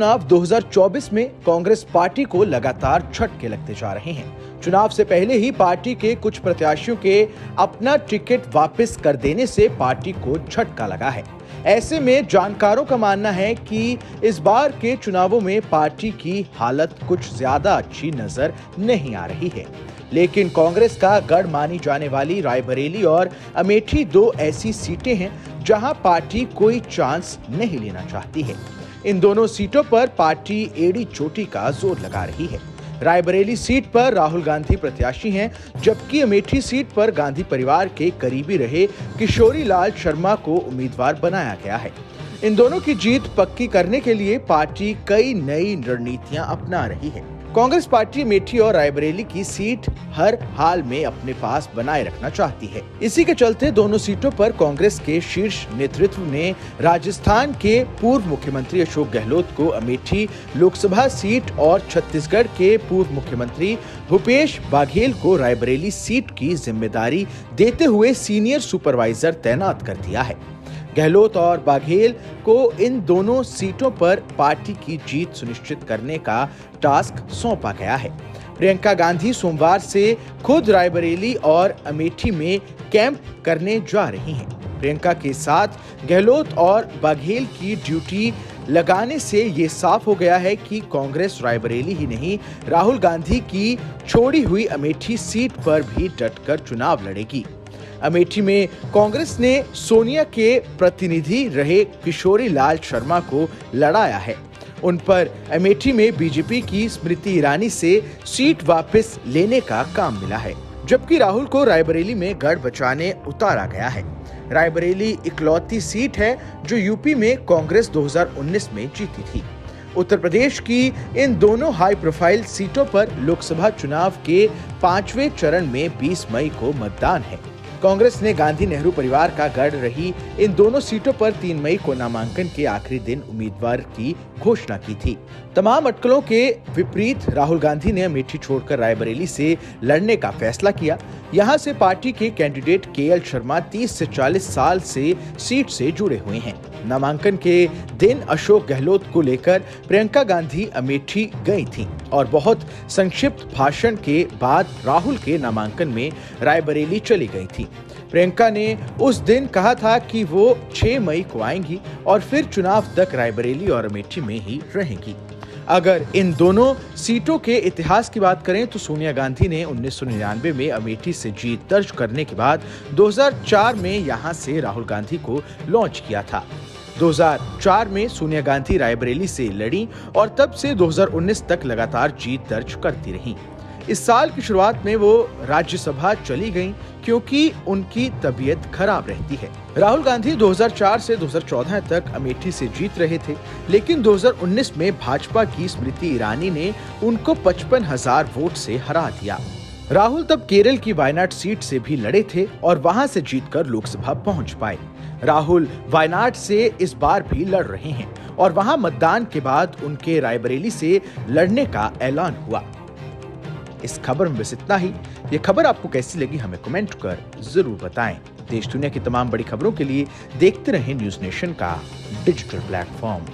चुनाव 2024 में कांग्रेस पार्टी को लगातार झटके लगते जा रहे हैं। चुनाव से पहले ही पार्टी के कुछ प्रत्याशियों के अपना टिकट वापस कर देने से पार्टी को झटका लगा है। ऐसे में जानकारों का मानना है कि इस बार के चुनावों में पार्टी की हालत कुछ ज्यादा अच्छी नजर नहीं आ रही है। लेकिन कांग्रेस का गढ़ मानी जाने वाली रायबरेली और अमेठी दो ऐसी सीटें हैं जहां पार्टी कोई चांस नहीं लेना चाहती है। इन दोनों सीटों पर पार्टी एड़ी चोटी का जोर लगा रही है। रायबरेली सीट पर राहुल गांधी प्रत्याशी हैं, जबकि अमेठी सीट पर गांधी परिवार के करीबी रहे किशोरी लाल शर्मा को उम्मीदवार बनाया गया है। इन दोनों की जीत पक्की करने के लिए पार्टी कई नई रणनीतियां अपना रही है। कांग्रेस पार्टी अमेठी और रायबरेली की सीट हर हाल में अपने पास बनाए रखना चाहती है। इसी के चलते दोनों सीटों पर कांग्रेस के शीर्ष नेतृत्व ने राजस्थान के पूर्व मुख्यमंत्री अशोक गहलोत को अमेठी लोकसभा सीट और छत्तीसगढ़ के पूर्व मुख्यमंत्री भूपेश बाघेल को रायबरेली सीट की जिम्मेदारी देते हुए सीनियर सुपरवाइजर तैनात कर दिया है। गहलोत और बाघेल को इन दोनों सीटों पर पार्टी की जीत सुनिश्चित करने का टास्क सौंपा गया है। प्रियंका गांधी सोमवार से खुद रायबरेली और अमेठी में कैंप करने जा रही हैं। प्रियंका के साथ गहलोत और बाघेल की ड्यूटी लगाने से ये साफ हो गया है कि कांग्रेस रायबरेली ही नहीं, राहुल गांधी की छोड़ी हुई अमेठी सीट पर भी डटकर चुनाव लड़ेगी। अमेठी में कांग्रेस ने सोनिया के प्रतिनिधि रहे किशोरी लाल शर्मा को लड़ाया है। उन पर अमेठी में बीजेपी की स्मृति ईरानी से सीट वापस लेने का काम मिला है, जबकि राहुल को रायबरेली में गढ़ बचाने उतारा गया है। रायबरेली इकलौती सीट है जो यूपी में कांग्रेस 2019 में जीती थी। उत्तर प्रदेश की इन दोनों हाई प्रोफाइल सीटों पर लोकसभा चुनाव के 5वें चरण में 20 मई को मतदान है। कांग्रेस ने गांधी नेहरू परिवार का गढ़ रही इन दोनों सीटों पर 3 मई को नामांकन के आखिरी दिन उम्मीदवार की घोषणा की थी। तमाम अटकलों के विपरीत राहुल गांधी ने अमेठी छोड़कर रायबरेली से लड़ने का फैसला किया। यहां से पार्टी के कैंडिडेट केएल शर्मा 30 से 40 साल से सीट से जुड़े हुए हैं। नामांकन के दिन अशोक गहलोत को लेकर प्रियंका गांधी अमेठी गई थी और बहुत संक्षिप्त भाषण के बाद राहुल के नामांकन में रायबरेली चली गई थी। प्रियंका ने उस दिन कहा था कि वो 6 मई को आएंगी और फिर चुनाव तक रायबरेली और अमेठी में ही रहेंगी। अगर इन दोनों सीटों के इतिहास की बात करें तो सोनिया गांधी ने 1999 में अमेठी से जीत दर्ज करने के बाद 2004 में यहां से राहुल गांधी को लॉन्च किया था। 2004 में सोनिया गांधी रायबरेली से लड़ी और तब से 2019 तक लगातार जीत दर्ज करती रहीं। इस साल की शुरुआत में वो राज्यसभा चली गईं क्योंकि उनकी तबीयत खराब रहती है। राहुल गांधी 2004 से 2014 तक अमेठी से जीत रहे थे, लेकिन 2019 में भाजपा की स्मृति ईरानी ने उनको 55,000 वोट से हरा दिया। राहुल तब केरल की वायनाड सीट से भी लड़े थे और वहां से जीतकर लोकसभा पहुंच पाए। राहुल वायनाड से इस बार भी लड़ रहे हैं और वहां मतदान के बाद उनके रायबरेली से लड़ने का ऐलान हुआ। इस खबर में बस इतना ही। ये खबर आपको कैसी लगी हमें कमेंट कर जरूर बताएं। देश दुनिया की तमाम बड़ी खबरों के लिए देखते रहें न्यूज़ नेशन का डिजिटल प्लेटफॉर्म।